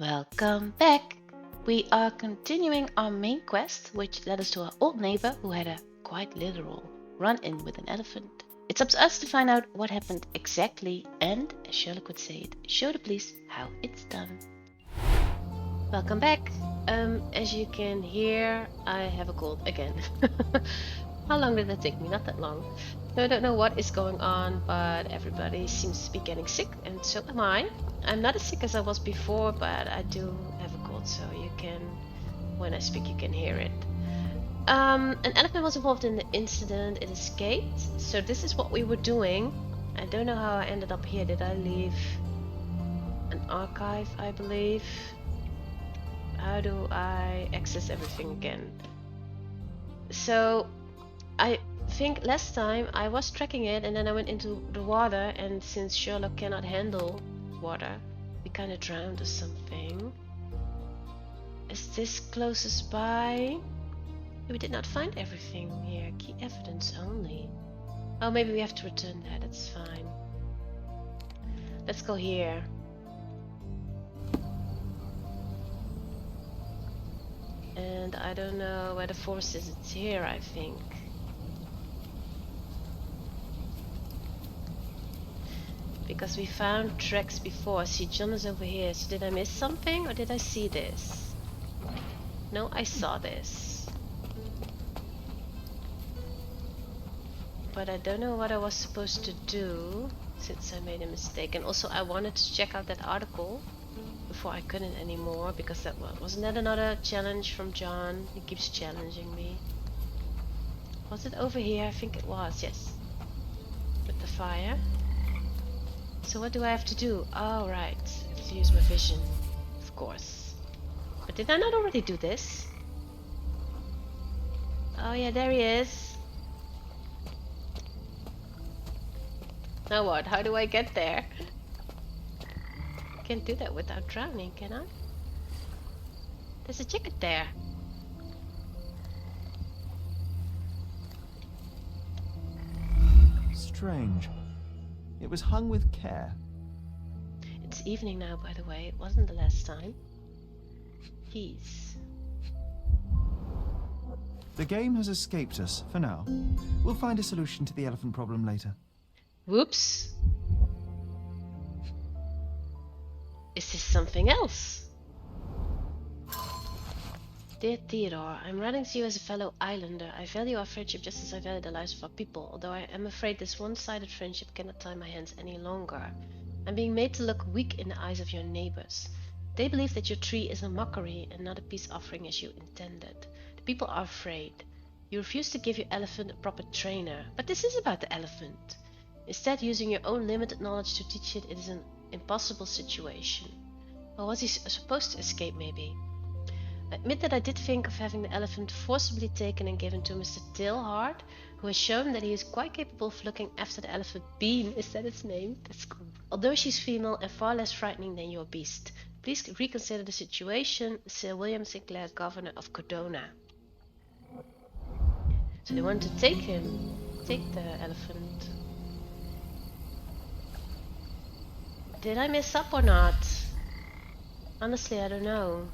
Welcome back! We are continuing our main quest, which led us to our old neighbor who had a quite literal run-in with an elephant. It's up to us to find out what happened exactly and, as Sherlock would say it, show the police how it's done. Welcome back! As you can hear, I have a cold again. How long did that take me? Not that long. So I don't know what is going on, but everybody seems to be getting sick, and so am I. I'm not as sick as I was before, but I do have a cold, so you can, when I speak, you can hear it. An elephant was involved in the incident. It escaped. So this is what we were doing. I don't know how I ended up here. Did I leave an archive, I believe? How do I access everything again? So I think last time I was tracking it and then I went into the water, and since Sherlock cannot handle water, we kind of drowned or something. Is this closest by? We did not find everything here. Key evidence only. Oh, maybe we have to return that. That's fine. Let's go here. And I don't know where the forest is. It's here, I think. Because we found tracks before. See, John is over here. So did I miss something or did I see this? No, I saw this. But I don't know what I was supposed to do since I made a mistake. And also I wanted to check out that article before I couldn't anymore, because that wasn't that another challenge from John? He keeps challenging me. Was it over here? I think it was, yes. With the fire. So what do I have to do? Oh, right. I have to use my vision. Of course. But did I not already do this? Oh yeah, there he is. Now what? How do I get there? Can't do that without drowning, can I? There's a jacket there. Strange. It was hung with care. It's evening now, by the way. It wasn't the last time. Jeez. The game has escaped us for now. We'll find a solution to the elephant problem later. Whoops. Is this something else? Dear Theodore, I'm writing to you as a fellow islander. I value our friendship just as I value the lives of our people, although I am afraid this one-sided friendship cannot tie my hands any longer. I'm being made to look weak in the eyes of your neighbors. They believe that your tree is a mockery and not a peace offering as you intended. The people are afraid. You refuse to give your elephant a proper trainer, but this is about the elephant. Instead, using your own limited knowledge to teach it, it is an impossible situation. Or was he supposed to escape, maybe? I admit that I did think of having the elephant forcibly taken and given to Mr. Tailhard, who has shown that he is quite capable of looking after the elephant Bean. Is that its name? That's cool. Although she's female and far less frightening than your beast. Please reconsider the situation. Sir William Sinclair, Governor of Cordona. So they want to take him. Take the elephant. Did I mess up or not? Honestly, I don't know.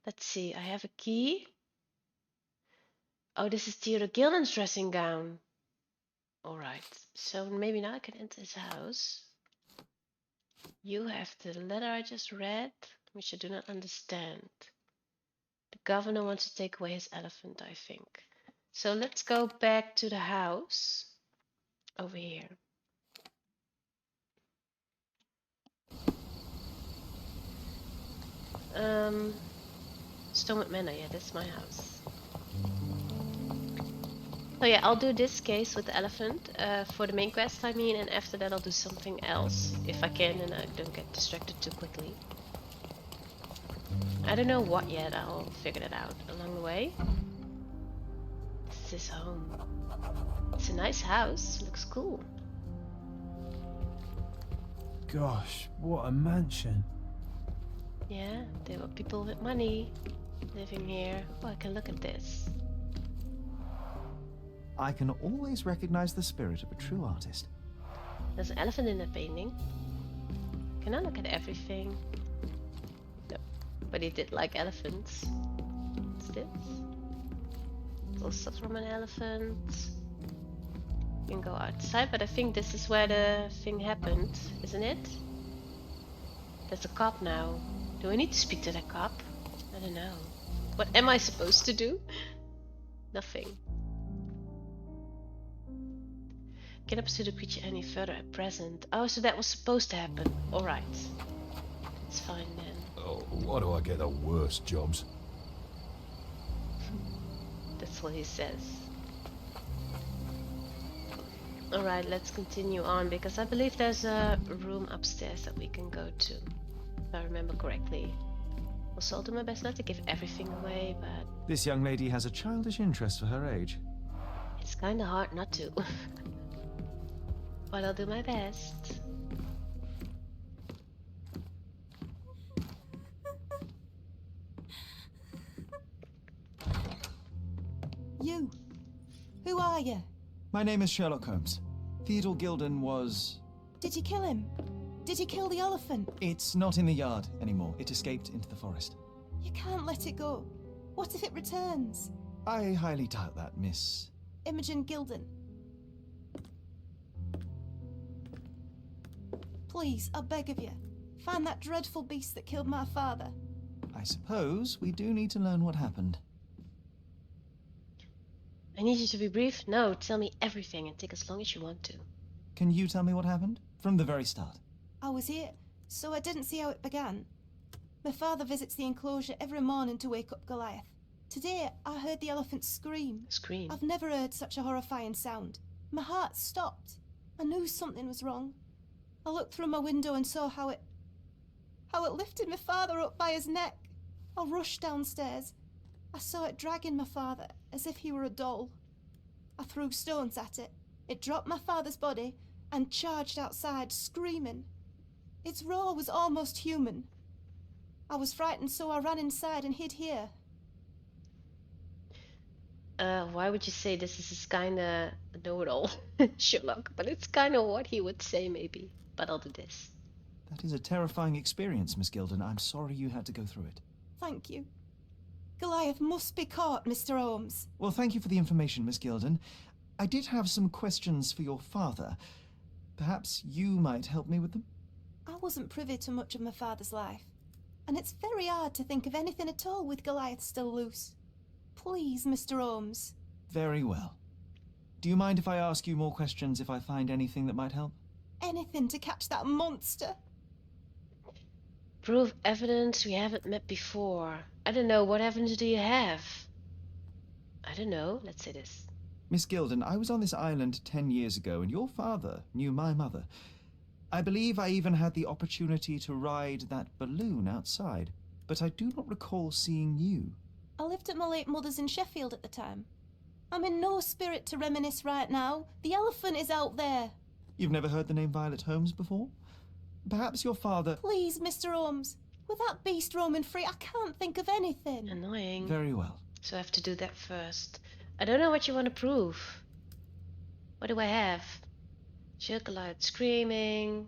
Let's see, I have a key. Oh, this is Theodore Gilman's dressing gown. Alright, so maybe now I can enter his house. You have the letter I just read, which I do not understand. The governor wants to take away his elephant, I think. So let's go back to the house. Over here. Stonewood Manor, yeah, that's my house. So yeah, I'll do this case with the elephant for the main quest, I mean, and after that I'll do something else, if I can and I don't get distracted too quickly. I don't know what yet, I'll figure that out along the way. This is his home. It's a nice house, looks cool. Gosh, what a mansion. Yeah, there were people with money living here. Oh, I can look at this. I can always recognize the spirit of a true artist. There's an elephant in that painting. Can I look at everything? But he did like elephants. What's this? Little stuff from an elephant. You can go outside, but I think this is where the thing happened, isn't it? There's a cop now. Do I need to speak to that cop? I don't know. What am I supposed to do? Nothing. Cannot pursue the creature any further at present. Oh, so that was supposed to happen. Alright. It's fine then. Oh, why do I get the worst jobs? That's what he says. Alright, let's continue on, because I believe there's a room upstairs that we can go to, if I remember correctly. Also, I'll do my best not to give everything away, but This young lady has a childish interest for her age. it's kinda hard not to. But I'll do my best. You. Who are you? My name is Sherlock Holmes. Theodore Gilden was... Did you kill him? Did you kill the elephant? It's not in the yard anymore. It escaped into the forest. You can't let it go. What if it returns? I highly doubt that, Miss... Imogen Gilden. Please, I beg of you, find that dreadful beast that killed my father. I suppose we do need to learn what happened. I need you to be brief. No, tell me everything and take as long as you want to. Can you tell me what happened? From the very start. I was here, so I didn't see how it began. My father visits the enclosure every morning to wake up Goliath. Today, I heard the elephant scream. Scream. I've never heard such a horrifying sound. My heart stopped. I knew something was wrong. I looked through my window and saw how it lifted my father up by his neck. I rushed downstairs. I saw it dragging my father as if he were a doll. I threw stones at it. It dropped my father's body and charged outside, screaming. Its roar was almost human. I was frightened, so I ran inside and hid here. Why would you say this is kinda know-it-all, Sherlock? But it's kinda what he would say, maybe. But I'll do this. That is a terrifying experience, Miss Gilden. I'm sorry you had to go through it. Thank you. Goliath must be caught, Mr. Holmes. Well, thank you for the information, Miss Gilden. I did have some questions for your father. Perhaps you might help me with them? I wasn't privy to much of my father's life, and it's very hard to think of anything at all with Goliath still loose. Please, Mr. Holmes. Very well. Do you mind if I ask you more questions if I find anything that might help? Anything to catch that monster. Prove evidence we haven't met before. I don't know, what evidence do you have? I don't know, let's say this. Miss Gilden, I was on this island 10 years ago, and your father knew my mother. I believe I even had the opportunity to ride that balloon outside, but I do not recall seeing you. I lived at my late mother's in Sheffield at the time. I'm in no spirit to reminisce right now. The elephant is out there. You've never heard the name Violet Holmes before? Perhaps your father... Please, Mr. Holmes. With that beast roaming free, I can't think of anything. Annoying. Very well. So I have to do that first. I don't know what you want to prove. What do I have? Goliath screaming.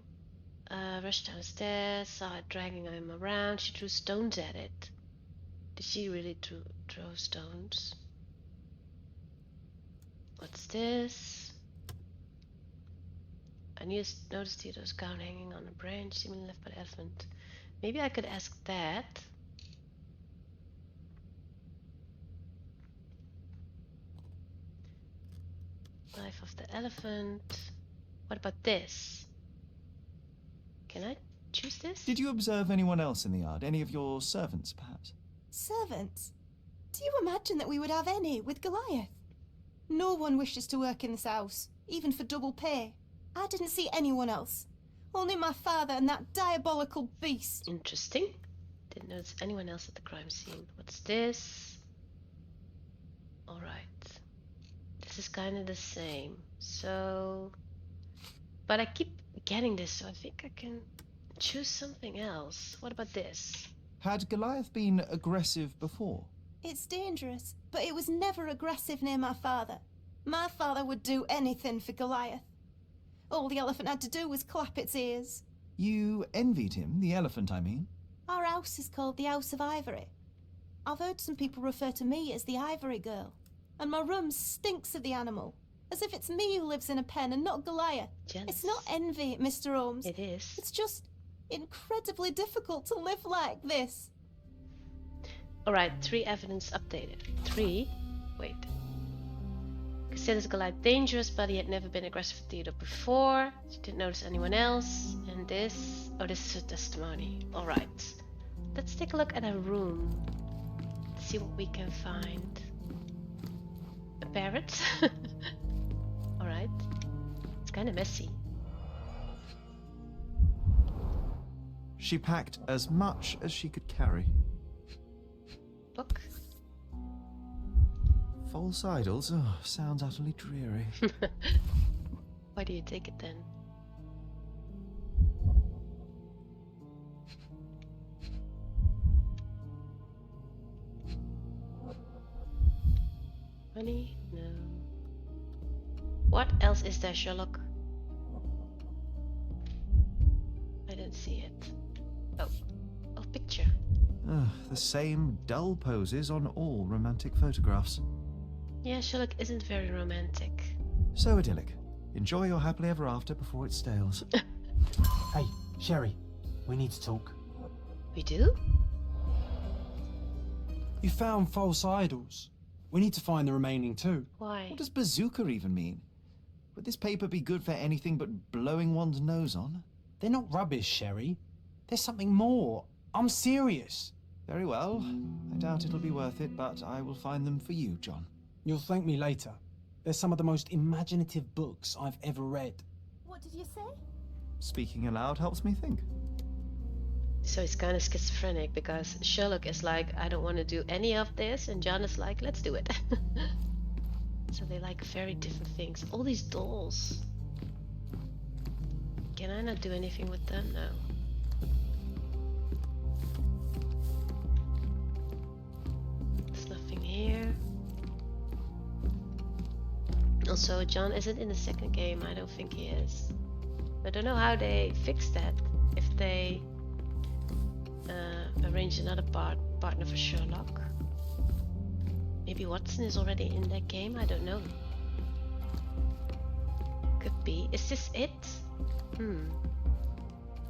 Rushed downstairs, saw it dragging him around. She threw stones at it. Did she really throw stones? What's this? I noticed Theodore's gown hanging on a branch, seemingly left by the elephant. Maybe I could ask that. Life of the elephant. What about this? Can I choose this? Did you observe anyone else in the yard? Any of your servants, perhaps? Servants? Do you imagine that we would have any with Goliath? No one wishes to work in this house, even for double pay. I didn't see anyone else. Only my father and that diabolical beast. Interesting. Didn't notice anyone else at the crime scene. What's this? Alright. This is kind of the same. So... But I keep getting this, so I think I can choose something else. What about this? Had Goliath been aggressive before? It's dangerous, but it was never aggressive near my father. My father would do anything for Goliath. All the elephant had to do was clap its ears. You envied him, the elephant, I mean? Our house is called the House of Ivory. I've heard some people refer to me as the Ivory Girl. And my room stinks of the animal. As if it's me who lives in a pen and not Goliath. Jealous. It's not envy, Mr. Holmes. It is. It's just incredibly difficult to live like this. Alright, 3 evidence updated. 3? Wait. Considers Goliath dangerous, but he had never been aggressive with Theodore before. She didn't notice anyone else. And this... Oh, this is her testimony. Alright. Let's take a look at her room. See what we can find. A parrot. Alright. It's kind of messy. She packed as much as she could carry. Book. False idols? Oh, sounds utterly dreary. Why do you take it then? Money? No. What else is there, Sherlock? I don't see it. Oh. Oh, picture. The same dull poses on all romantic photographs. Yeah, Sherlock isn't very romantic. So idyllic. Enjoy your happily ever after before it stales. Hey, Sherry, we need to talk. We do? You found false idols. We need to find the remaining 2. Why? What does bazooka even mean? Would this paper be good for anything but blowing one's nose on? They're not rubbish, Sherry. There's something more. I'm serious. Very well. I doubt it'll be worth it, but I will find them for you, John. You'll thank me later. They're some of the most imaginative books I've ever read. What did you say? Speaking aloud helps me think. So he's kind of schizophrenic because Sherlock is like, I don't want to do any of this, and John is like, let's do it. So they like very different things. All these dolls. Can I not do anything with them? No. There's nothing here. Also, John isn't in the second game. I don't think he is. I don't know how they fix that. If they arrange another partner for Sherlock. Maybe Watson is already in that game. I don't know. Could be. Is this it?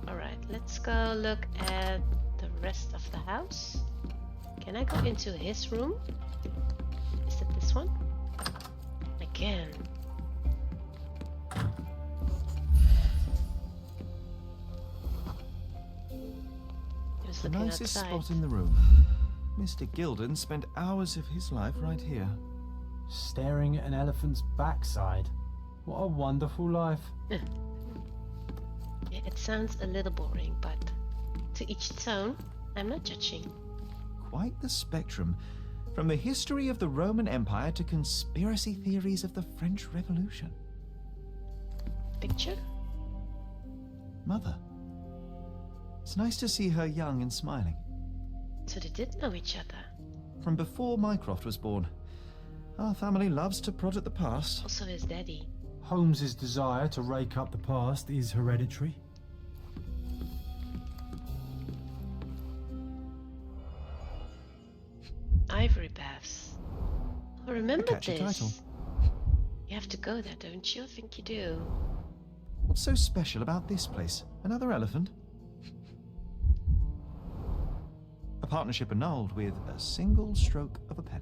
Alright, let's go look at the rest of the house. Can I go into his room? Is it this one? I can. Just The looking nicest outside. spot in the room. Mr. Gilden spent hours of his life right here. Staring at an elephant's backside. What a wonderful life. Yeah, it sounds a little boring, but to each its own. I'm not judging. Quite the spectrum. From the history of the Roman Empire to conspiracy theories of the French Revolution. Picture? Mother. It's nice to see her young and smiling. So they did know each other. From before Mycroft was born. Our family loves to prod at the past. Also his daddy. Holmes's desire to rake up the past is hereditary. Ivory baths. I remember A catchy this. title. You have to go there, don't you? I think you do. What's so special about this place? Another elephant? A partnership annulled with a single stroke of a pen.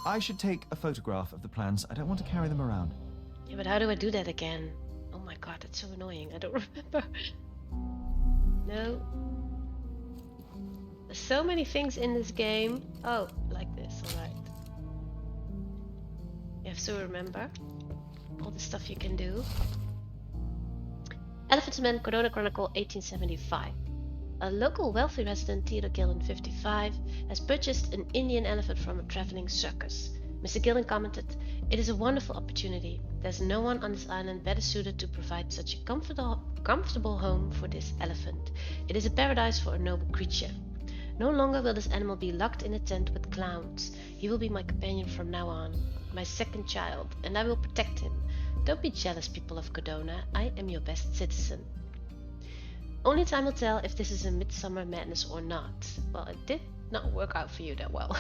I should take a photograph of the plans. I don't want to carry them around. Yeah, but how do I do that again? Oh my god, that's so annoying. I don't remember. No. There's so many things in this game. Oh, like this, alright. You have to remember all the stuff you can do. Elephant's Man, Corona Chronicle, 1875. A local wealthy resident, Theodore Gillen, 55, has purchased an Indian elephant from a traveling circus. Mr. Gillen commented, "It is a wonderful opportunity. There's no one on this island better suited to provide such a comfortable home for this elephant. It is a paradise for a noble creature. No longer will this animal be locked in a tent with clowns. He will be my companion from now on, my second child, and I will protect him. Don't be jealous, people of Codona. I am your best citizen." Only time will tell if this is a midsummer madness or not. Well, it did not work out for you that well.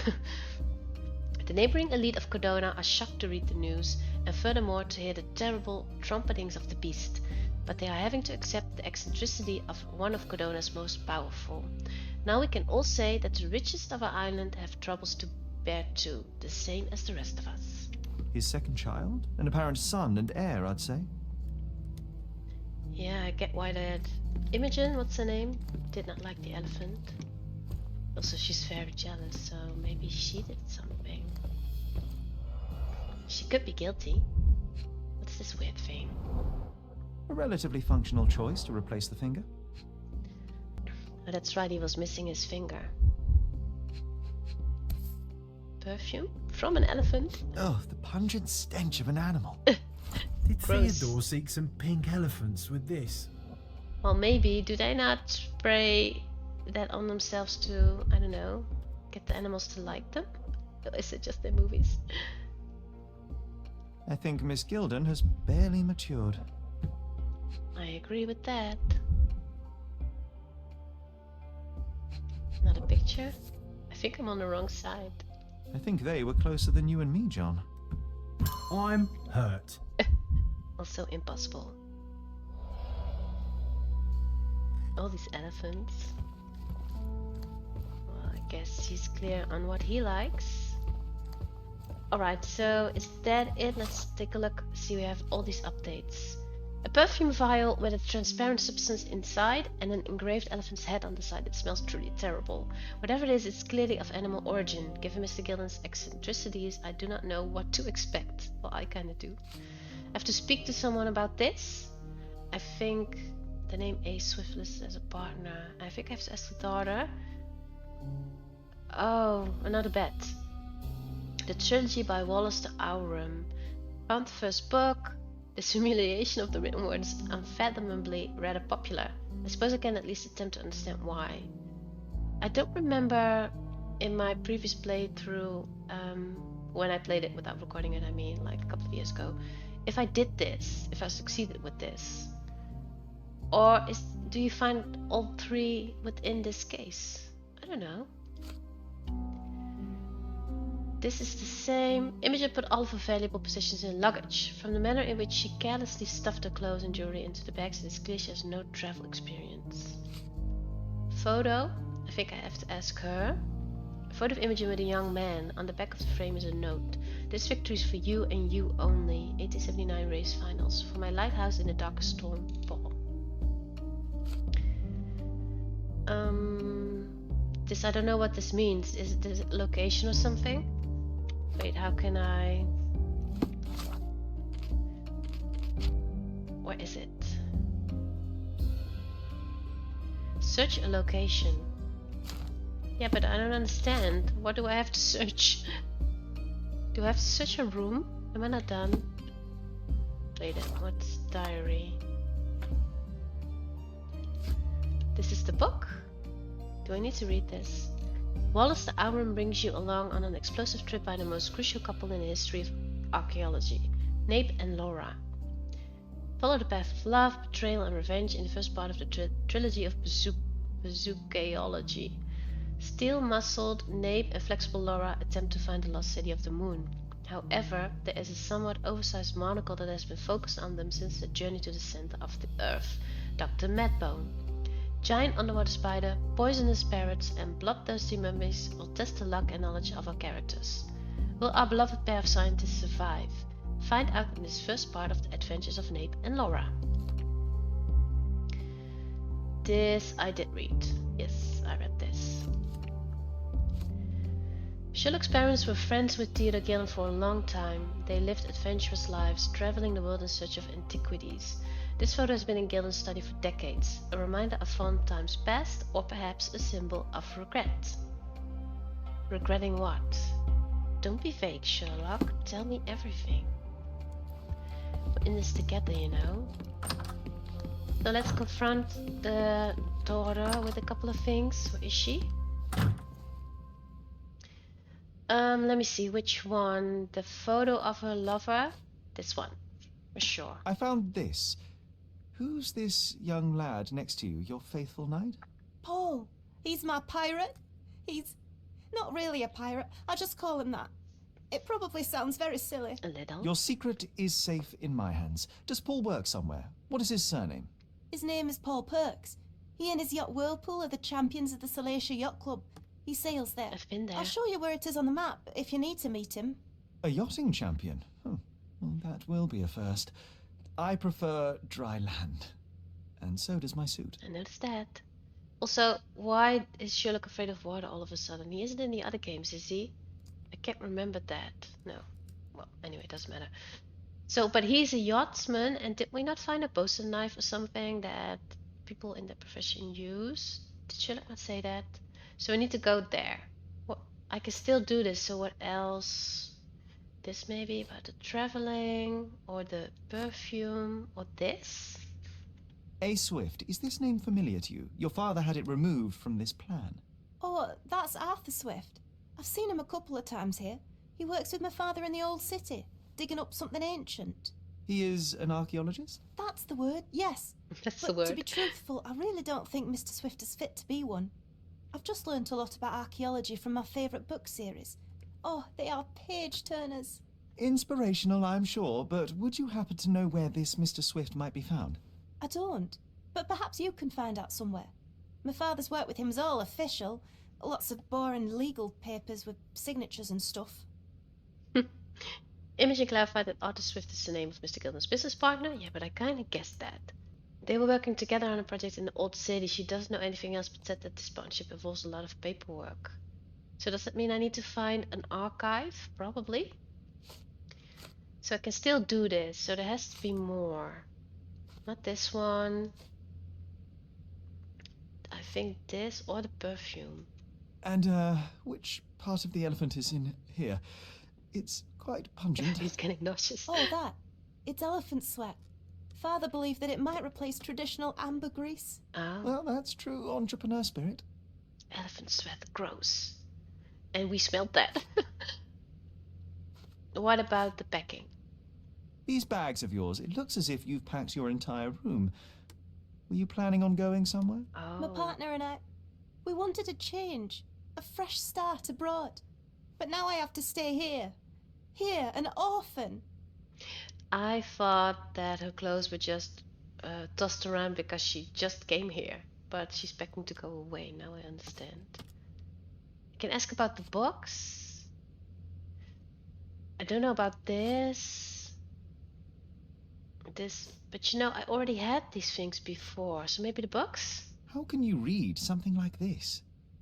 The neighboring elite of Codona are shocked to read the news, and furthermore to hear the terrible trumpetings of the beast, but they are having to accept the eccentricity of one of Codona's most powerful. Now we can all say that the richest of our island have troubles to bear too, the same as the rest of us. His second child? An apparent son and heir, I'd say. Yeah, I get why that Imogen, what's her name, did not like the elephant. Also, she's very jealous, so maybe she did something. She could be guilty. What's this weird thing? A relatively functional choice to replace the finger. Oh, that's right, he was missing his finger. Perfume? From an elephant? Oh, the pungent stench of an animal. Did Gross. Theodore seek some pink elephants with this? Well, maybe. Do they not spray that on themselves to, I don't know, get the animals to like them? Or is it just their movies? I think Miss Gilden has barely matured. I agree with that. Not a picture? I think I'm on the wrong side. I think they were closer than you and me, John. I'm hurt. Also impossible. All these elephants. Well, I guess he's clear on what he likes. Alright, so is that it? Let's take a look. See, we have all these updates. A perfume vial with a transparent substance inside and an engraved elephant's head on the side. It smells truly terrible. Whatever it is, it's clearly of animal origin. Given Mr. Gilden's eccentricities, I do not know what to expect. Well, I kinda do. I have to speak to someone about this. I think the name A. Swiftless as a partner. I think I have to ask the daughter. Oh, another bet. The trilogy by Wallace de Aurum. Found the first book. This humiliation of the written word is unfathomably rather popular. I suppose I can at least attempt to understand why. I don't remember in my previous playthrough, when I played it without recording it, I mean, like a couple of years ago, if I did this, if I succeeded with this. Or do you find all three within this case? I don't know. This is the same. Imogen put all of her valuable possessions in luggage. From the manner in which she carelessly stuffed her clothes and jewelry into the bags, it is clear she has no travel experience. Photo. I think I have to ask her. A photo of Imogen with a young man. On the back of the frame is a note. This victory is for you and you only. 1879 race finals. For my lighthouse in the darkest storm, Paul. This, I don't know what this means. Is it the location or something? Wait, how can I... Where is it? Search a location. Yeah, but I don't understand. What do I have to search? Do I have to search a room? Am I not done? Wait, what's diary? This is the book? Do I need to read this? Wallace de Aurum brings you along on an explosive trip by the most crucial couple in the history of archaeology, Nape and Laura. Follow the path of love, betrayal and revenge in the first part of the trilogy of Bazookaology. Steel-muscled Nape and flexible Laura attempt to find the lost city of the moon. However, there is a somewhat oversized monocle that has been focused on them since the journey to the center of the Earth, Dr. Madbone. Giant underwater spider, poisonous parrots, and bloodthirsty mummies will test the luck and knowledge of our characters. Will our beloved pair of scientists survive? Find out in this first part of the adventures of Nape and Laura. This I did read. Yes, I read this. Sherlock's parents were friends with Theodore Gillen for a long time. They lived adventurous lives, traveling the world in search of antiquities. This photo has been in Gilden's study for decades, a reminder of fond times past, or perhaps a symbol of regret. Regretting what? Don't be vague, Sherlock. Tell me everything. We're in this together, you know. So let's confront the daughter with a couple of things. Where is she? Let me see, which one? The photo of her lover? This one, for sure. I found this. Who's this young lad next to you, your faithful knight? Paul. He's my pirate. He's not really a pirate. I just call him that. It probably sounds very silly. A little. Your secret is safe in my hands. Does Paul work somewhere? What is his surname? His name is Paul Perks. He and his yacht Whirlpool are the champions of the Salacia Yacht Club. He sails there. I've been there. I'll show you where it is on the map if you need to meet him. A yachting champion? Oh, well, that will be a first. I prefer dry land. And so does my suit. I noticed that. Also, why is Sherlock afraid of water all of a sudden? He isn't in the other games, is he? I can't remember that. No. Well, anyway, it doesn't matter. So, but he's a yachtsman, and did we not find a bosun knife or something that people in that profession use? Did Sherlock not say that? So we need to go there. Well, I can still do this, so what else? This maybe about the traveling, or the perfume, or this? A. Swift, is this name familiar to you? Your father had it removed from this plan. Oh, that's Arthur Swift. I've seen him a couple of times here. He works with my father in the old city, digging up something ancient. He is an archaeologist? That's the word, yes. That's But the word. to be truthful, I really don't think Mr. Swift is fit to be one. I've just learnt a lot about archaeology from my favourite book series. Oh, they are page-turners. Inspirational, I'm sure, but would you happen to know where this Mr. Swift might be found? I don't, but perhaps you can find out somewhere. My father's work with him is all official. Lots of boring legal papers with signatures and stuff. Imogen clarified that Arthur Swift is the name of Mr. Gilden's business partner. Yeah, but I kind of guessed that. They were working together on a project in the old city. She doesn't know anything else but said that this partnership involves a lot of paperwork. So does that mean I need to find an archive? Probably. So I can still do this. So there has to be more. Not this one. I think this or the perfume. And, which part of the elephant is in here? It's quite pungent. He's getting nauseous. Oh, that. It's elephant sweat. Father believed that it might replace traditional ambergris. Oh, Well, that's true entrepreneur spirit. elephant sweat. Gross. And we smelled that. What about the packing? These bags of yours, it looks as if you've packed your entire room. Were you planning on going somewhere? Oh. My partner and I, we wanted a change, a fresh start abroad. But now I have to stay here. Here, an orphan. I thought that her clothes were just tossed around because she just came here, but she's packing to go away. Now I understand. I can ask about the box. I don't know about this. But you know, I already had these things before, so maybe the box? How can you read something like this?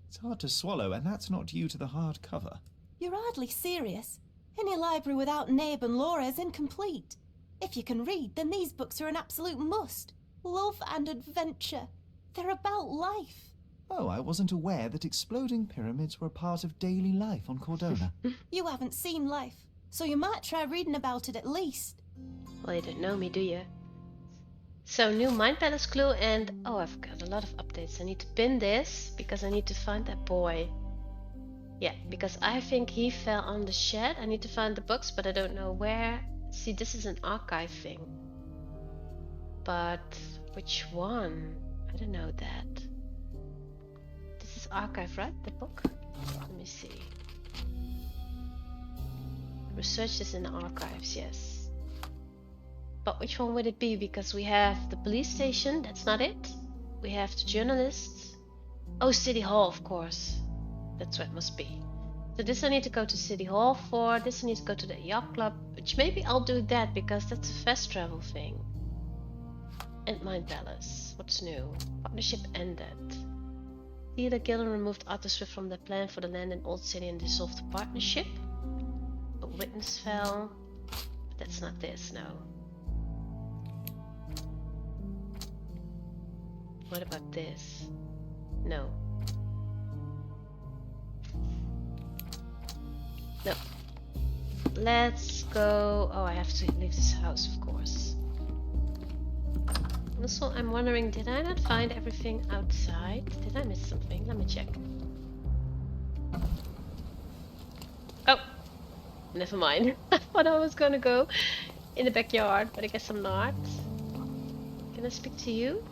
It's hard to swallow, and that's not due to the hard cover. You're hardly serious. Any library without Nabe and Laura is incomplete. If you can read, then these books are an absolute must. Love and adventure. They're about life. Oh, I wasn't aware that exploding pyramids were a part of daily life on Cordona. You haven't seen life, so you might try reading about it at least. Well, you don't know me, do you? So, new Mind Palace clue, and oh, I've got a lot of updates. I need to pin this because I need to find that boy. Yeah, because I think he fell on the shed. I need to find the books, but I don't know where. See, this is an archive thing. But which one? I don't know that. This is archive, right? The book? Let me see. Research this in the archives, yes. But which one would it be? Because we have the police station, that's not it. We have the journalists. Oh, City Hall, of course. That's what it must be. So this I need to go to City Hall for. This I need to go to the Yacht Club. Which maybe I'll do that because that's a fast travel thing. And Mind Palace. What's new? Partnership ended. Theodore Gilden removed Arthur Swift from the plan for the land in Old City and dissolved the partnership. A witness fell. But that's not this, no. What about this? No. No. Let's go. Oh, I have to leave this house, of course. Also, I'm wondering, did I not find everything outside? Did I miss something? Let me check. Oh! Never mind. I thought I was gonna go in the backyard, but I guess I'm not. Can Can I speak to you?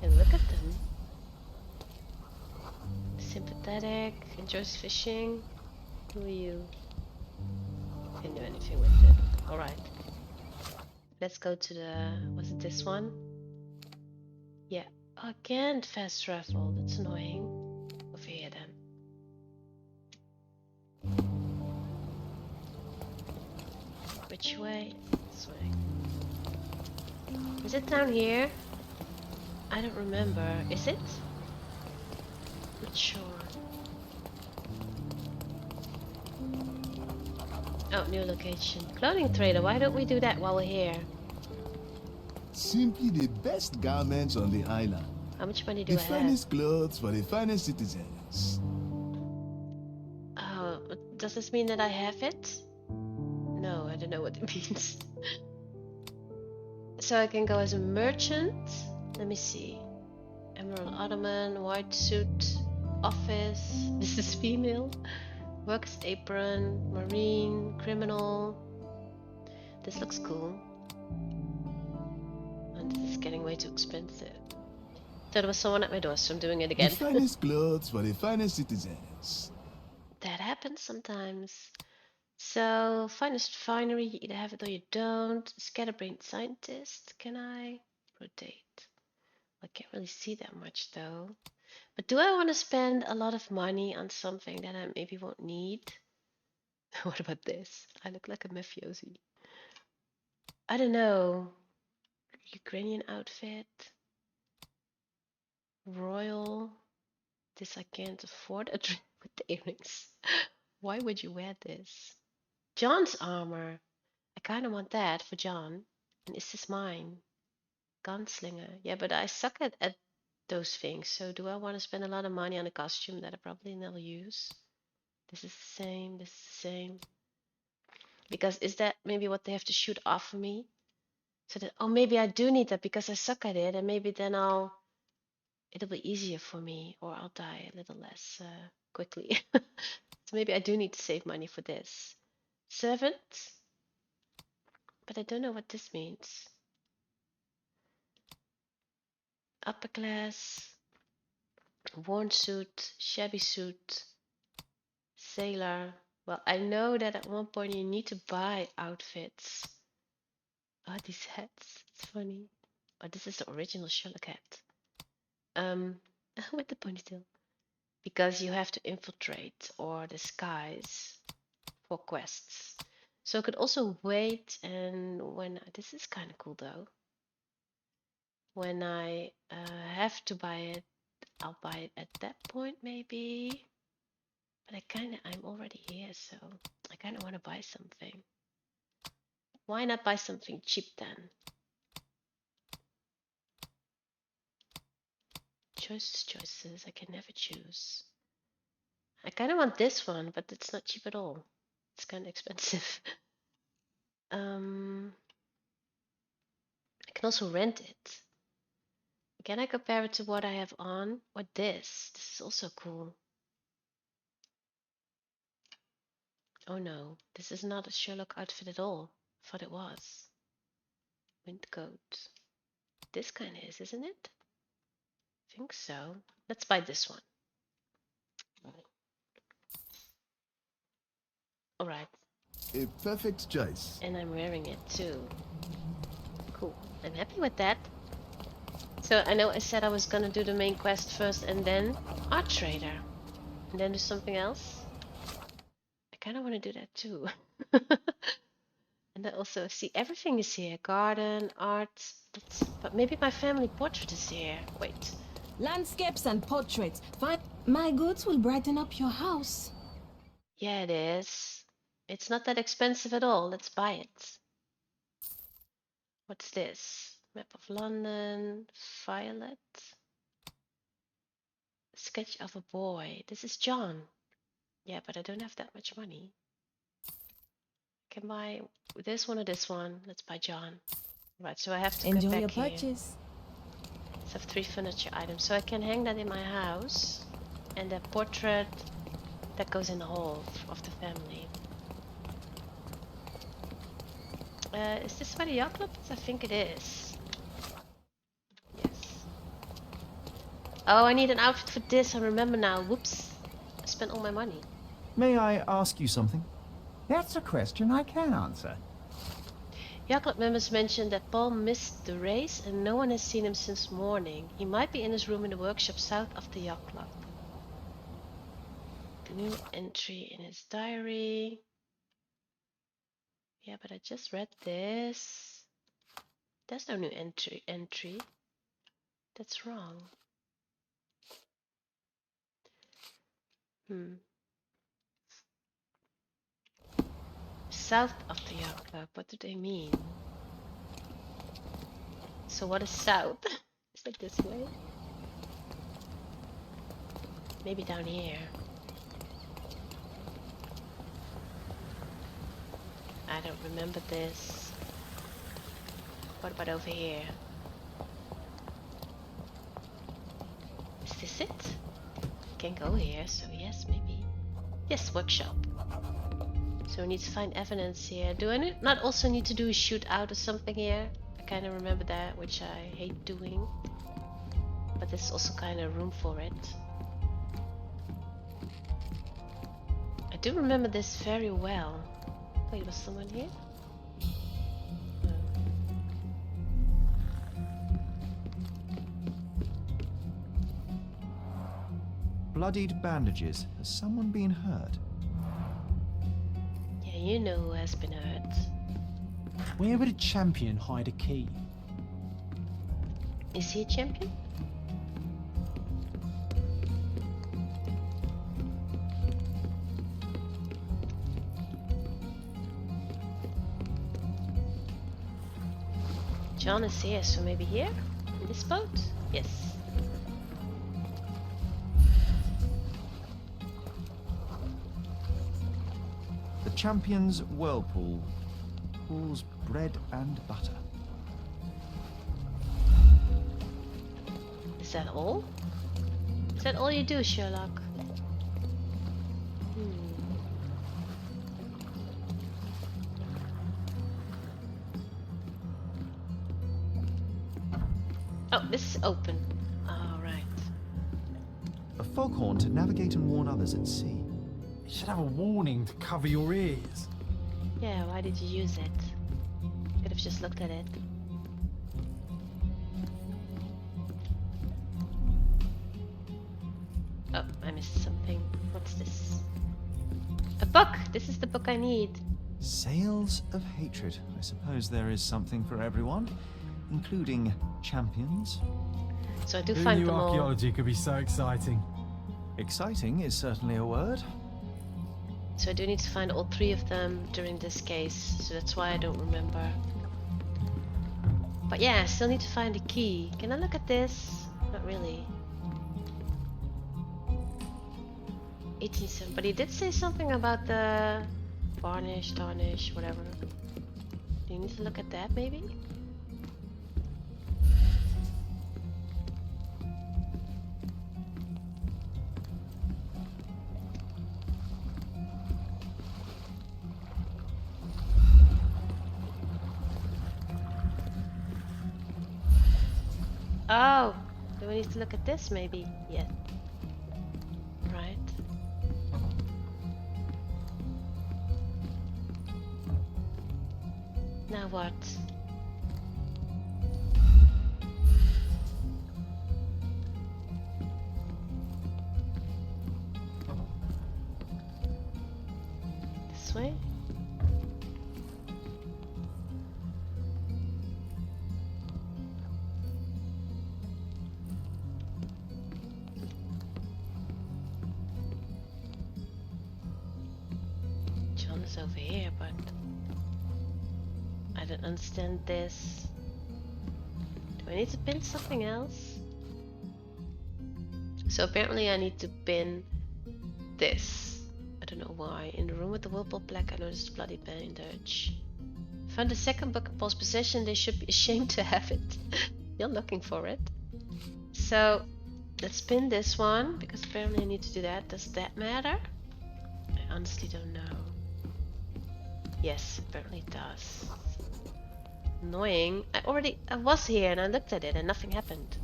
And look at them. Sympathetic, enjoys fishing. Who are you? Can't do anything with it. Alright. Let's go to the... was it this one? Yeah. Again, fast travel. That's annoying. Over here then. Which way? This way. Is it down here? I don't remember. Is it? Not sure. Oh, new location. Clothing trader. Why don't we do that while we're here? Simply the best garments on the island. How much money do The I have? finest clothes for the finest citizens. Oh, does this mean that I have it? No, I don't know what it means. So I can go as a merchant. Let me see. Emerald Ottoman, white suit, office. This is female. Works apron, marine, criminal. This looks cool. And this is getting way too expensive. There was someone at my door, so I'm doing it again. The finest clothes for the finest citizens. That happens sometimes. So, finest finery, you either have it or you don't. Scatterbrained scientist, can I? Rotate. I can't really see that much though. But do I want to spend a lot of money on something that I maybe won't need? What about this? I look like a mafiosi. I don't know. Ukrainian outfit. Royal. This I can't afford. With the earrings. Why would you wear this? John's armor. I kind of want that for John. And is this mine? Gunslinger. Yeah, but I suck at those things. So do I want to spend a lot of money on a costume that I probably never use? This is the same. This is the same. Because is that maybe what they have to shoot off of me? So that, oh, maybe I do need that because I suck at it. And maybe then it'll be easier for me. Or I'll die a little less quickly. So maybe I do need to save money for this. Servant. But I don't know what this means. Upper class. Worn suit. Shabby suit. Sailor. Well, I know that at one point you need to buy outfits. Oh, these hats. It's funny. Oh, this is the original Sherlock hat. With the ponytail. Because you have to infiltrate or disguise for quests. So I could also wait and when... This is kind of cool though. When I have to buy it, I'll buy it at that point maybe. But I'm already here, so I kind of want to buy something. Why not buy something cheap then? Choices. I can never choose. I kind of want this one, but it's not cheap at all. It's kind of expensive. I can also rent it. Can I compare it to what I have on? Or this? This is also cool. Oh no, this is not a Sherlock outfit at all. I thought it was. Windcoat. This kind of is, isn't it? I think so. Let's buy this one. Alright. A perfect choice. And I'm wearing it too. Cool. I'm happy with that. So I know I said I was gonna do the main quest first and then art trader. And then do something else. I kinda wanna do that too. And I also see everything is here. Garden, art, but maybe my family portrait is here. Wait. Landscapes and portraits. Fine. My goods will brighten up your house. Yeah, it is. It's not that expensive at all. Let's buy it. What's this? Map of London. Violet. Sketch of a boy. This is John. Yeah, but I don't have that much money. I can buy this one or this one. Let's buy John. Right, so I have to Enjoy go your back here. purchase. I have 3 furniture items, so I can hang that in my house. And the portrait that goes in the hall of the family. Is this where the yacht club is? I think it is. Oh, I need an outfit for this. I remember now. Whoops. I spent all my money. May I ask you something? That's a question I can answer. Yacht Club members mentioned that Paul missed the race and no one has seen him since morning. He might be in his room in the workshop south of the Yacht Club. The new entry in his diary. Yeah, but I just read this. There's no new entry. That's wrong. South of the Yacht Club. What do they mean? So what is south? Is it this way? Maybe down here. I don't remember this. What about over here? Is this it? Can go here, so yes, maybe. Yes, workshop. So we need to find evidence here. Do I not also need to do a shootout or something here? I kind of remember that, which I hate doing. But there's also kind of room for it. I do remember this very well. Wait, was someone here? No. Bloodied bandages. Has someone been hurt? Yeah, you know who has been hurt. Where would a champion hide a key? Is he a champion? John is here, so maybe here? In this boat? Yes. The champion's whirlpool. Pools bread and butter. Is that all? Is that all you do, Sherlock? Oh, this is open. All right. A foghorn to navigate and warn others at sea. You should have a warning to cover your ears. Yeah, why did you use it? Could have just looked at it. Oh, I missed something. What's this? A book! This is the book I need. Sails of Hatred. I suppose there is something for everyone, including champions. So I do Who find knew them all. archaeology could be so exciting? Exciting is certainly a word. So I do need to find all three of them during this case. So that's why I don't remember. But yeah, I still need to find the key. Can I look at this? Not really. 1870. But he did say something about the varnish, tarnish, whatever. Do you need to look at that maybe? Oh, do we need to look at this maybe? Yeah. Right. Now what? This way? John is over here, but I don't understand this. Do I need to pin something else? So apparently I need to pin this. I don't know why. In the room with the whirlpool plaque, I noticed bloody bandage. Found the second book in Paul's possession. They should be ashamed to have it. You're looking for it. So let's pin this one, because apparently I need to do that. Does that matter? I honestly don't know. Yes, apparently it does. Annoying. I was here and I looked at it and nothing happened.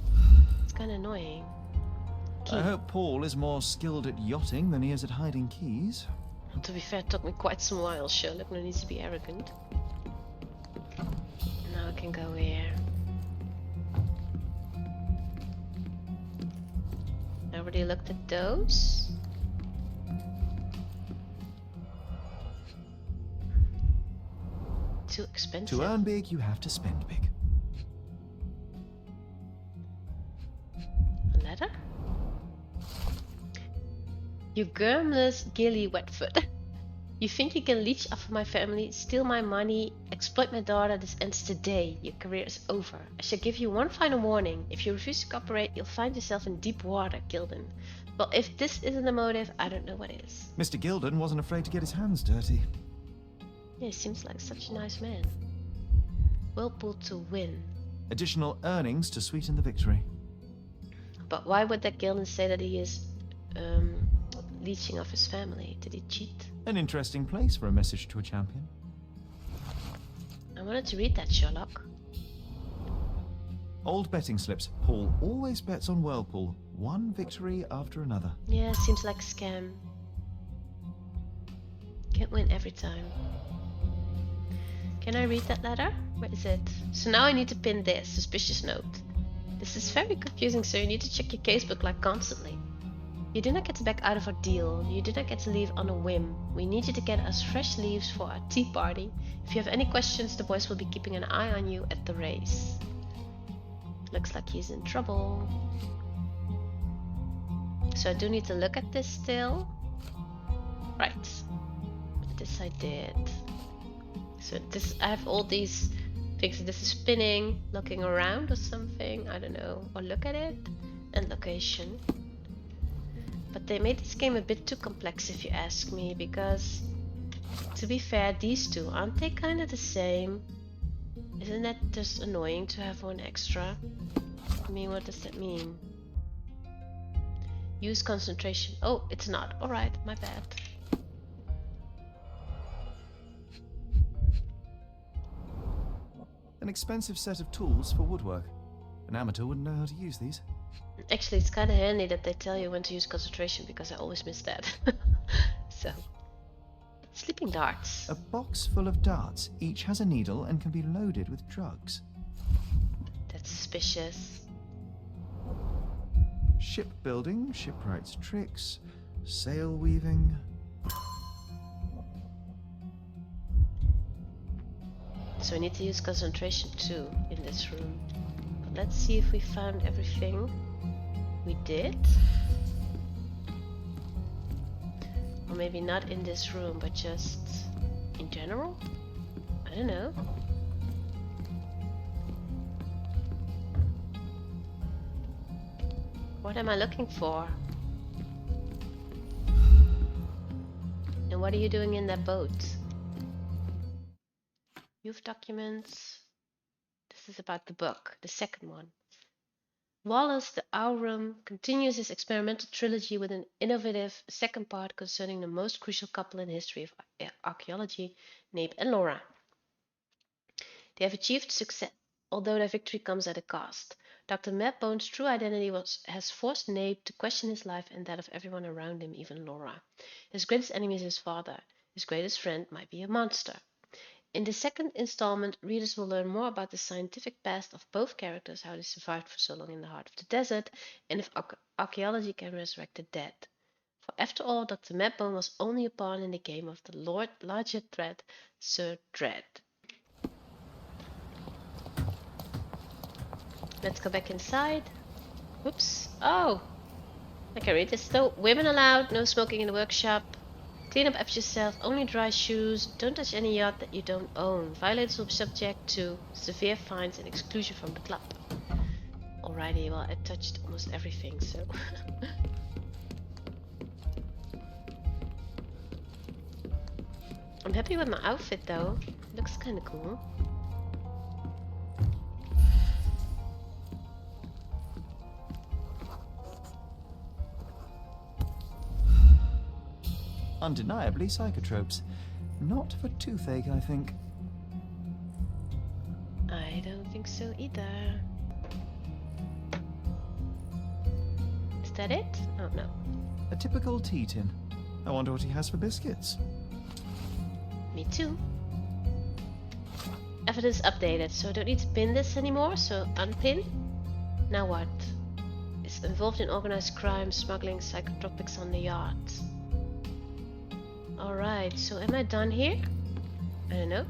It's kind of annoying. key. I hope Paul is more skilled at yachting than he is at hiding keys. To be fair, it took me quite some while. Sherlock no needs to be arrogant. Now I can go here. I already looked at those. Too expensive. To earn big, you have to spend big. A letter? You germless gilly wetfoot. You think you can leech off of my family, steal my money, exploit my daughter? This ends today. Your career is over. I shall give you one final warning. If you refuse to cooperate, you'll find yourself in deep water, Gilden. Well, if this isn't a motive, I don't know what is. Mr. Gilden wasn't afraid to get his hands dirty. Yeah, he seems like such a nice man. Whirlpool to win. Additional earnings to sweeten the victory. But why would that Gilden say that he is leeching off his family? Did he cheat? An interesting place for a message to a champion. I wanted to read that, Sherlock. Old betting slips. Paul always bets on Whirlpool. One victory after another. Yeah, seems like a scam. Can't win every time. Can I read that letter? Where is it? So now I need to pin this suspicious note. This is very confusing, so you need to check your casebook like constantly. You do not get to back out of our deal. You do not get to leave on a whim. We need you to get us fresh leaves for our tea party. If you have any questions, the boys will be keeping an eye on you at the race. Looks like he's in trouble. So I do need to look at this still. Right. This I did. So this, I have all these things. This is spinning, looking around or something. I don't know. Or look at it. And location. But they made this game a bit too complex if you ask me, because to be fair, these two, aren't they kind of the same? Isn't that just annoying to have one extra? I mean, what does that mean? Use concentration. Oh, it's not. Alright, my bad. An expensive set of tools for woodwork. An amateur wouldn't know how to use these. Actually, it's kind of handy that they tell you when to use concentration, because I always miss that. So, sleeping darts. A box full of darts. Each has a needle and can be loaded with drugs. That's suspicious. Shipbuilding, shipwright's tricks, sail weaving. So we need to use concentration too in this room. But let's see if we found everything. We did. Or maybe not in this room, but just in general? I don't know. What am I looking for? And what are you doing in that boat? Youth documents. This is about the book, the second one. Wallace the Aurum continues his experimental trilogy with an innovative second part concerning the most crucial couple in the history of archaeology, Nabe and Laura. They have achieved success, although their victory comes at a cost. Dr. Mabbone's true identity has forced Nabe to question his life and that of everyone around him, even Laura. His greatest enemy is his father. His greatest friend might be a monster. In the second installment, readers will learn more about the scientific past of both characters, how they survived for so long in the heart of the desert, and if archaeology can resurrect the dead. For after all, Dr. Mabbone was only a pawn in the game of the larger threat, Sir Dread. Let's go back inside. Whoops. Oh! I can read this though. Women allowed, no smoking in the workshop. Clean up after yourself, only dry shoes, don't touch any yacht that you don't own. Violators will be subject to severe fines and exclusion from the club. Alrighty, well I touched almost everything, so... I'm happy with my outfit though, it looks kinda cool. Undeniably psychotropes. Not for toothache, I think. I don't think so either. Is that it? Oh no. A typical tea tin. I wonder what he has for biscuits. Me too. Evidence updated, so I don't need to pin this anymore, so unpin. Now what? Is involved in organized crime, smuggling psychotropics on the yacht. Alright, so am I done here? I don't know.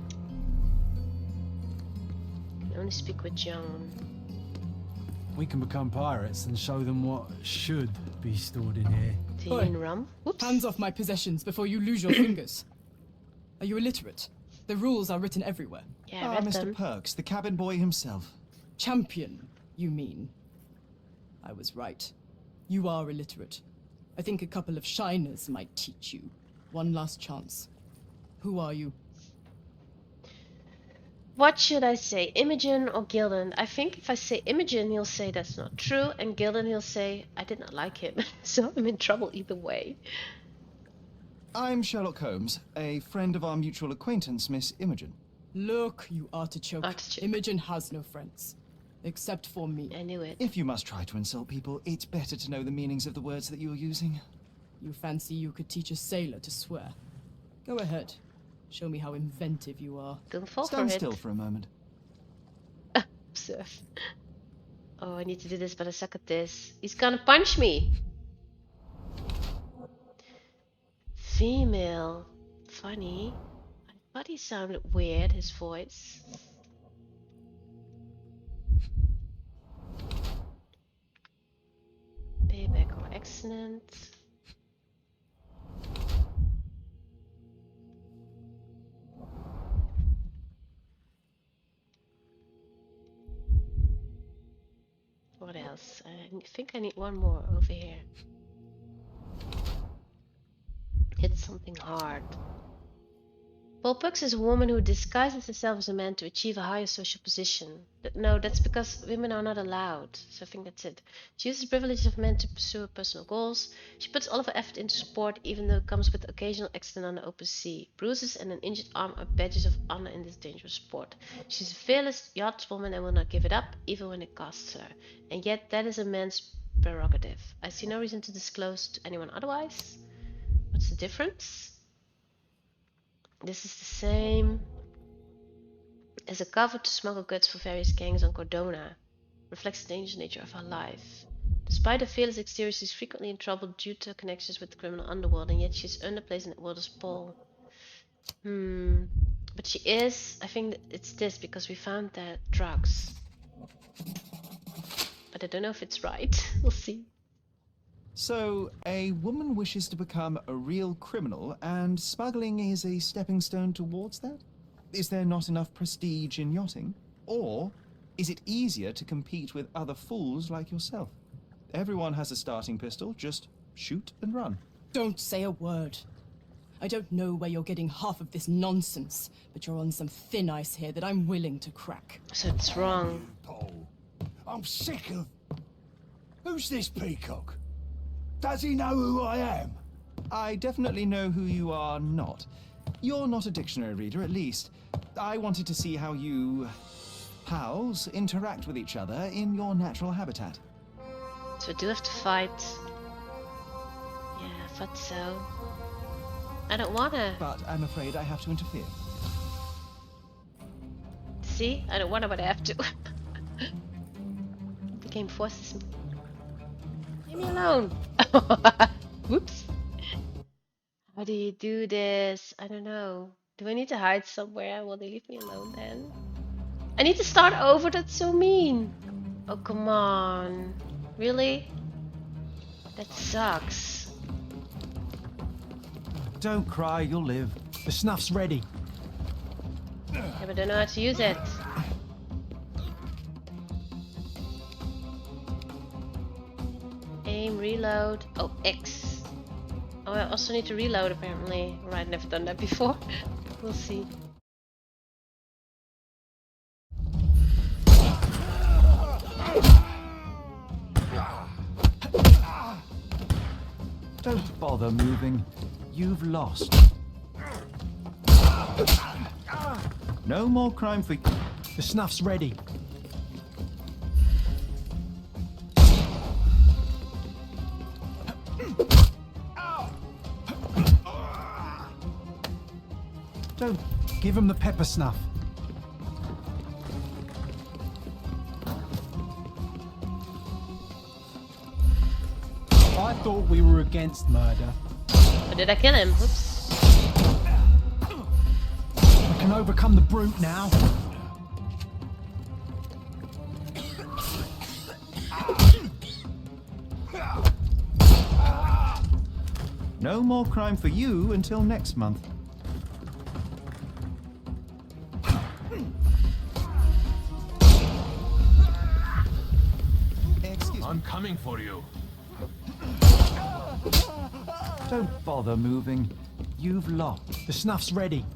I can only speak with John. We can become pirates and show them what should be stored in here. Tea and rum? Whoops. Hands off my possessions before you lose your fingers. Are you illiterate? The rules are written everywhere. Yeah, I read Mr. them. Perks, the cabin boy himself. Champion, you mean? I was right. You are illiterate. I think a couple of shiners might teach you. One last chance. Who are you? What should I say, Imogen or Gilden? I think if I say Imogen, he'll say that's not true, and Gilden, he'll say I did not like him. So I'm in trouble either way. I'm Sherlock Holmes, a friend of our mutual acquaintance, Miss Imogen. Look, you artichoke. Artichoke. Imogen has no friends. Except for me. I knew it. If you must try to insult people, it's better to know the meanings of the words that you're using. You fancy you could teach a sailor to swear? Go ahead. Show me how inventive you are. Don't fall Stand for still it. for a moment. Observe. Oh, I need to do this, but I suck at this. He's gonna punch me. Female. Funny. I thought he sounded weird, his voice. Payback or accident. What else? I think I need one more over here. Hit something hard. Paul Pucks is a woman who disguises herself as a man to achieve a higher social position. No, that's because women are not allowed. So I think that's it. She uses the privileges of men to pursue her personal goals. She puts all of her effort into sport, even though it comes with occasional accident on the open sea. Bruises and an injured arm are badges of honor in this dangerous sport. She's a fearless yachtswoman and will not give it up, even when it costs her. And yet that is a man's prerogative. I see no reason to disclose to anyone otherwise. What's the difference? This is the same as a cover to smuggle goods for various gangs on Cordona. Reflects the dangerous nature of her life. Despite her fearless exterior, she's frequently in trouble due to her connections with the criminal underworld, and yet she's earned a place in the world as Paul. But she is, I think it's this, because we found that drugs. But I don't know if it's right. We'll see. So, a woman wishes to become a real criminal, and smuggling is a stepping stone towards that? Is there not enough prestige in yachting? Or is it easier to compete with other fools like yourself? Everyone has a starting pistol, just shoot and run. Don't say a word. I don't know where you're getting half of this nonsense, but you're on some thin ice here that I'm willing to crack. So it's wrong. Paul, I'm sick of... Who's this peacock? Does he know who I am? I definitely know who you are not. You're not a dictionary reader, at least. I wanted to see how you... pals interact with each other in your natural habitat. So I do have to fight. Yeah, I thought so. I don't wanna. But I'm afraid I have to interfere. See? I don't wanna, but I have to. The game forces me. Leave me alone. Whoops. How do you do this? I don't know. Do I need to hide somewhere? Will they leave me alone then? I need to start over? That's so mean. Oh, come on. Really? That sucks. Don't cry, you'll live. The snuff's ready. Yeah, but I don't know how to use it. Aim, reload. Oh, X. Oh, I also need to reload apparently. Right, never done that before. We'll see. Don't bother moving. You've lost. No more crime for... The snuff's ready. Don't give him the pepper snuff. I thought we were against murder. Or did I kill him? Oops. We can overcome the brute now. No more crime for you until next month. Excuse me. I'm coming for you. Don't bother moving. You've lost. The snuff's ready.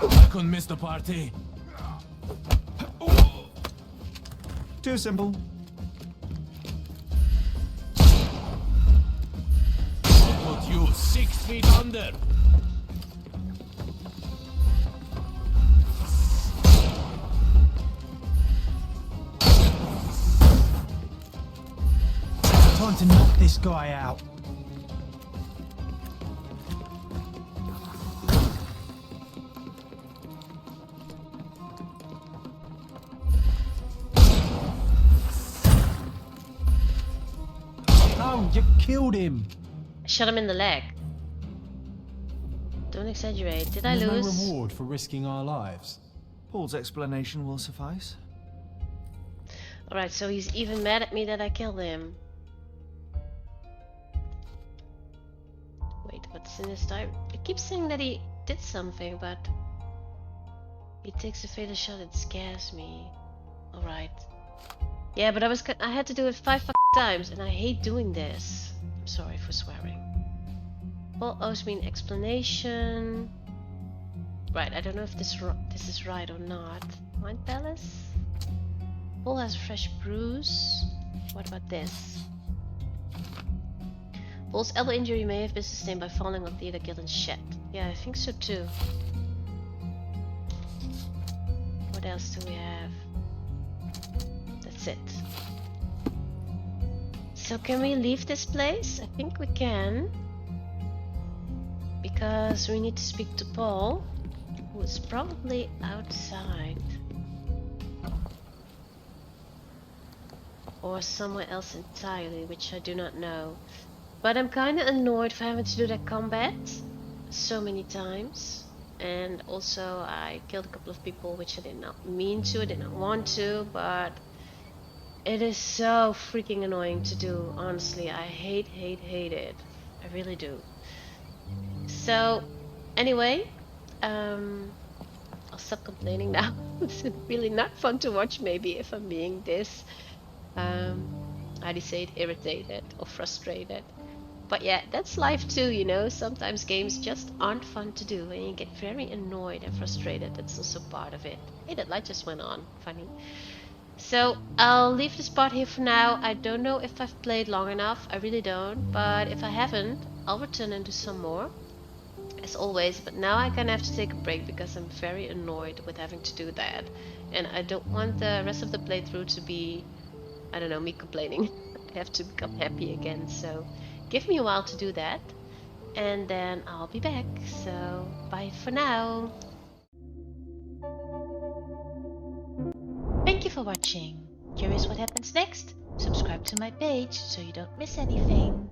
I couldn't miss the party. Too simple. Put you 6 feet under. Time to knock this guy out. No, you killed him. I shot him in the leg. Don't exaggerate. Did I There's lose? no reward for risking our lives. Paul's explanation will suffice. Alright, so he's even mad at me that I killed him. Wait, what's in his diary? It keeps saying that he did something, but he takes a fatal shot. It scares me. Alright. Yeah, but I had to do it 5 times, and I hate doing this. I'm sorry for swearing. Paul owes me an explanation. Right, I don't know if this is right or not. Mind Palace? Paul has a fresh bruise. What about this? Paul's elbow injury may have been sustained by falling on Theodore Gillen's shed. Yeah, I think so too. What else do we have? That's it. So can we leave this place? I think we can. Because we need to speak to Paul, who is probably outside. Or somewhere else entirely, which I do not know. But I'm kind of annoyed for having to do that combat so many times. And also I killed a couple of people, which I did not mean to, I did not want to, but it is so freaking annoying to do, honestly. I hate it. I really do. So, anyway, I'll stop complaining now. It's really not fun to watch, maybe, if I'm being this, how do you say it, irritated or frustrated. But yeah, that's life too, you know. Sometimes games just aren't fun to do and you get very annoyed and frustrated. That's also part of it. Hey, that light just went on. Funny. So, I'll leave this part here for now. I don't know if I've played long enough. I really don't. But if I haven't, I'll return and do some more. As always, but now I kind of have to take a break because I'm very annoyed with having to do that. And I don't want the rest of the playthrough to be, I don't know, me complaining. I have to become happy again, so give me a while to do that. And then I'll be back. So, bye for now. Thank you for watching. Curious what happens next? Subscribe to my page so you don't miss anything.